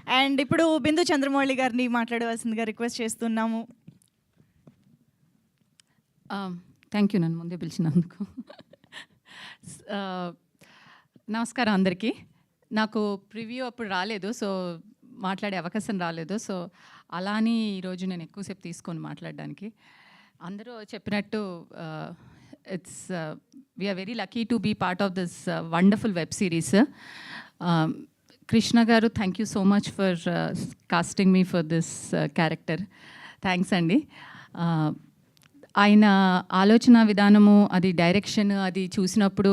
And ఇప్పుడు బిందు చంద్రమౌళి గారిని మాట్లాడవలసిందిగా రిక్వెస్ట్ చేస్తున్నాము. థ్యాంక్ యూ నన్ను ముందే పిలిచినందుకు. నమస్కారం అందరికీ. నాకు ప్రివ్యూ అప్పుడు రాలేదు, సో మాట్లాడే అవకాశం రాలేదు. సో అలా అని ఈరోజు నేను ఎక్కువసేపు తీసుకొని మాట్లాడడానికి. అందరూ చెప్పినట్టు it's we're very lucky to be part of this wonderful web series. Krishna garu, thank you so much for casting me for this character. Thanks అండి. ఆయన ఆలోచన విధానము, అది డైరెక్షన్, అది చూసినప్పుడు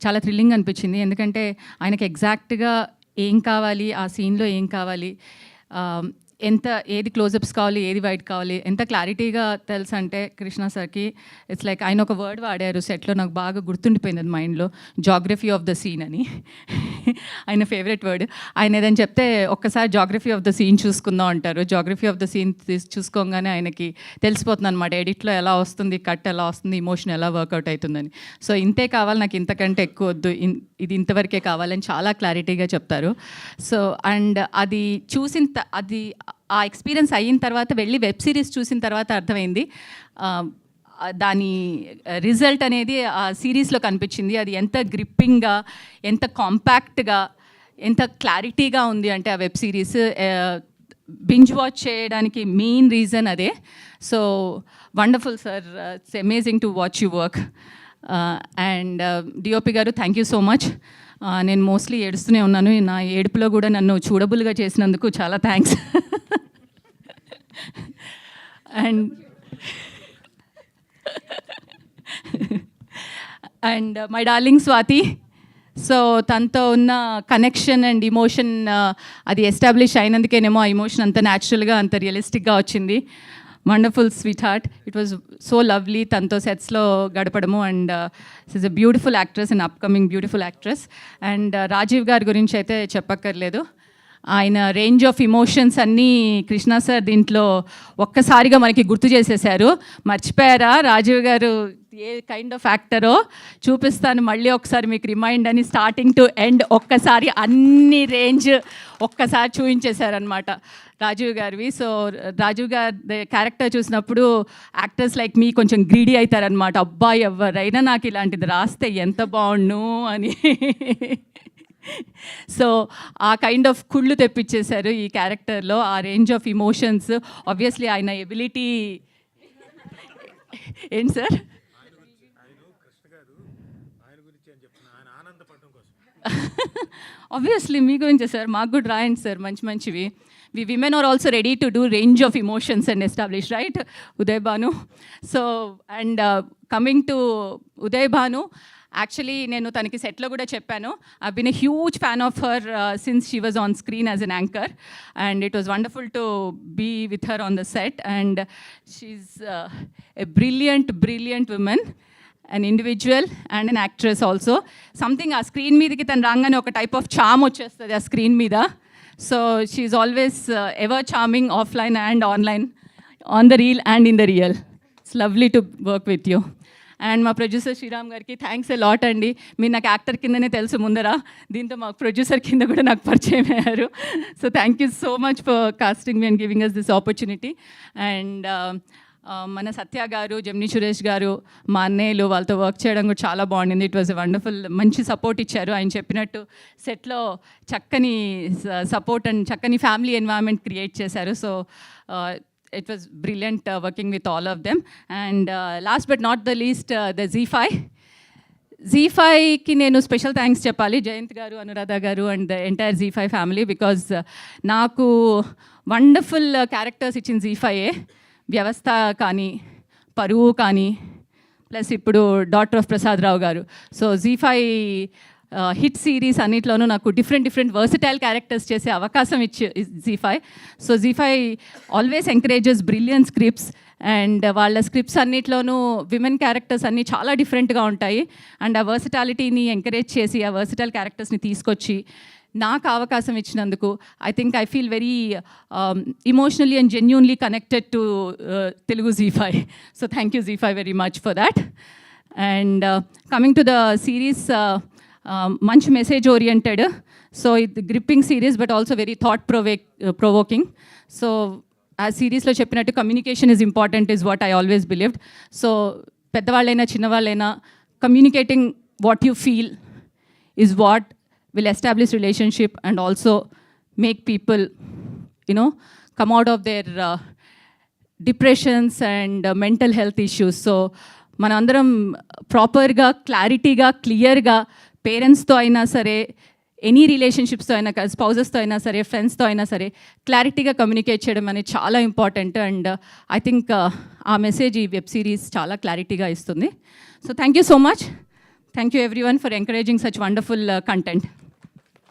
చాలా థ్రిల్లింగ్ అనిపించింది. ఎందుకంటే ఆయనకి ఎగ్జాక్ట్గా ఏం కావాలి, ఆ సీన్లో ఏం కావాలి, ఎంత ఏది క్లోజప్స్ కావాలి, ఏది వైట్ కావాలి, ఎంత క్లారిటీగా తెలుసు అంటే కృష్ణ సార్కి ఇట్స్ లైక్ ఆయన ఒక వర్డ్ వాడారు సెట్లో, నాకు బాగా గుర్తుండిపోయింది అది మైండ్లో, జాగ్రఫీ ఆఫ్ ద సీన్ అని. ఆయన ఫేవరెట్ వర్డ్. ఆయన ఏదని చెప్తే ఒక్కసారి జాగ్రఫీ ఆఫ్ ద సీన్ చూసుకుందాం అంటారు. జాగ్రఫీ ఆఫ్ ద సీన్ చూసుకోగానే ఆయనకి తెలిసిపోతుంది అనమాట, ఎడిట్లో ఎలా వస్తుంది, కట్ ఎలా వస్తుంది, ఇమోషన్ ఎలా వర్కౌట్ అవుతుందని. సో ఇంతే కావాలి, నాకు ఇంతకంటే ఎక్కువ వద్దు, ఇది ఇంతవరకే కావాలని చాలా క్లారిటీగా చెప్తారు. సో అండ్ అది అది ఆ ఎక్స్పీరియన్స్ అయిన తర్వాత వెళ్ళి వెబ్ సిరీస్ చూసిన తర్వాత అర్థమైంది దాని రిజల్ట్ అనేది ఆ సిరీస్లో కనిపించింది. అది ఎంత గ్రిప్పింగ్గా, ఎంత కాంపాక్ట్గా, ఎంత క్లారిటీగా ఉంది అంటే ఆ వెబ్ సిరీస్ బింజ్ వాచ్ చేయడానికి మెయిన్ రీజన్ అదే. So wonderful sir, it's amazing to watch you work. And DOP గారు, థ్యాంక్ యూ సో మచ్. నేను మోస్ట్లీ ఏడుస్తూనే ఉన్నాను, నా ఏడుపులో కూడా నన్ను చూడబుల్గా చేసినందుకు చాలా thanks. And my darling Swathi, so తనతో ఉన్న కనెక్షన్ అండ్ ఇమోషన్ అది ఎస్టాబ్లిష్ అయినందుకేనేమో ఆ ఇమోషన్ అంత న్యాచురల్గా, అంత రియలిస్టిక్గా వచ్చింది. Wonderful sweet heart, it was so lovely తనతో సెట్స్లో గడపడము. And is a beautiful actress and upcoming beautiful actress. And Rajiv గారి గురించి అయితే చెప్పక్కర్లేదు. ఆయన రేంజ్ ఆఫ్ ఇమోషన్స్ అన్నీ కృష్ణ సార్ దీంట్లో ఒక్కసారిగా మనకి గుర్తు చేసేసారు. మర్చిపోయారా రాజీవ్ గారు ఏ కైండ్ ఆఫ్ యాక్టరో? చూపిస్తాను మళ్ళీ ఒకసారి మీకు రిమైండ్ అని, స్టార్టింగ్ టు ఎండ్ ఒక్కసారి అన్ని రేంజ్ ఒక్కసారి చూపించేశారనమాట రాజీవ్ గారివి. సో రాజీవ్ గారి క్యారెక్టర్ చూసినప్పుడు యాక్టర్స్ లైక్ మీ కొంచెం గ్రీడీ అవుతారనమాట. అబ్బాయి ఎవరైనా నాకు ఇలాంటిది రాస్తే ఎంత బాగుండు అని. సో ఆ కైండ్ ఆఫ్ కుళ్ళు తెప్పించేశారు ఈ క్యారెక్టర్లో, ఆ రేంజ్ ఆఫ్ ఇమోషన్స్. ఆబ్వియస్లీ ఆయన ఎబిలిటీ ఏంటి సార్? ఆబ్వియస్లీ మీ గురించే సార్, మాకు కూడా రాయండి సార్ మంచి మంచివి. We women are also ready to do range of emotions and establish, right Uday Bhanu? So and coming to Uday Bhanu, actually నేను తనకి సెట్లో కూడా చెప్పాను, I been a huge fan of her since she was on screen as an anchor, and it was wonderful to be with her on the set. And she's a brilliant woman, an individual and an actress also. Something ఆ screen మీదకి తను రాగానే ఒక type of చామ్ వచ్చేస్తుంది ఆ screen మీద. So she's always ever charming offline and online, on the reel and in the real. It's lovely to work with you. And మా producer Sriram గారికి థ్యాంక్స్ ఎ లాట్ అండి. మీరు నాకు యాక్టర్ కిందనే తెలుసు ముందర, దీంతో మాకు ప్రొడ్యూసర్ కింద కూడా నాకు పరిచయం అయ్యారు. So thank you so much for casting me and giving us this opportunity. And మన సత్య గారు, జమ్ని సురేష్ గారు, మా అన్నయ్యలు, వాళ్ళతో వర్క్ చేయడం కూడా చాలా బాగుండింది. ఇట్ వాజ్ ఎ వండర్ఫుల్, మంచి సపోర్ట్ ఇచ్చారు. ఆయన చెప్పినట్టు సెట్లో చక్కని సపోర్ట్ అండ్ చక్కని ఫ్యామిలీ ఎన్వైరన్మెంట్ క్రియేట్ చేశారు. So it was brilliant working with all of them. And last but not the least the జీ5కి నేను స్పెషల్ థ్యాంక్స్ చెప్పాలి. Jayant garu, Anuradha garu and the entire Zee5 family, because నాకు వండర్ఫుల్ క్యారెక్టర్స్ ఇచ్చిన జీ5ఏ. వ్యవస్థ కానీ, పరువు కానీ, ప్లస్ ఇప్పుడు డాటర్ ఆఫ్ ప్రసాద్ రావు గారు. సో జీ5 హిట్ సిరీస్ అన్నిట్లోనూ నాకు డిఫరెంట్ వర్సటైల్ క్యారెక్టర్స్ చేసే అవకాశం ఇచ్చి Zee5. So Zee5 always encourages brilliant scripts, and వాళ్ళ స్క్రిప్ట్స్ అన్నిట్లోనూ విమెన్ క్యారెక్టర్స్ అన్నీ చాలా డిఫరెంట్గా ఉంటాయి. అండ్ ఆ వర్సటాలిటీని ఎంకరేజ్ చేసి ఆ వర్సటైల్ క్యారెక్టర్స్ని తీసుకొచ్చి నాకు అవకాశం ఇచ్చినందుకు I think I feel very emotionally and genuinely connected to Telugu Zee5. So thank you Zee5 very much for that. And coming to the series, మంచి మెసేజ్ ఓరియంటెడ్. సో ఇది gripping series but also very thought provoking. So ఆ సిరీస్లో చెప్పినట్టు communication is important is what I always believed. So పెద్దవాళ్ళైనా చిన్నవాళ్ళైనా communicating what you feel is what will establish relationship and also make people, come out of their depressions and mental health issues. So manandaram proper ga clarity ga clear ga parents tho aina sare, any relationships tho aina, spouses tho aina sare, friends tho aina sare, clarity ga communicate cheyadam ane chaala important. And I think aa message ee web series chaala clarity ga istundi. So thank you so much. Thank you everyone for encouraging such wonderful content.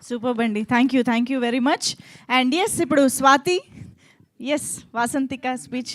Super అండి, thank you very much. And yes, ఇప్పుడు Swathi, yes Vasanthika speech.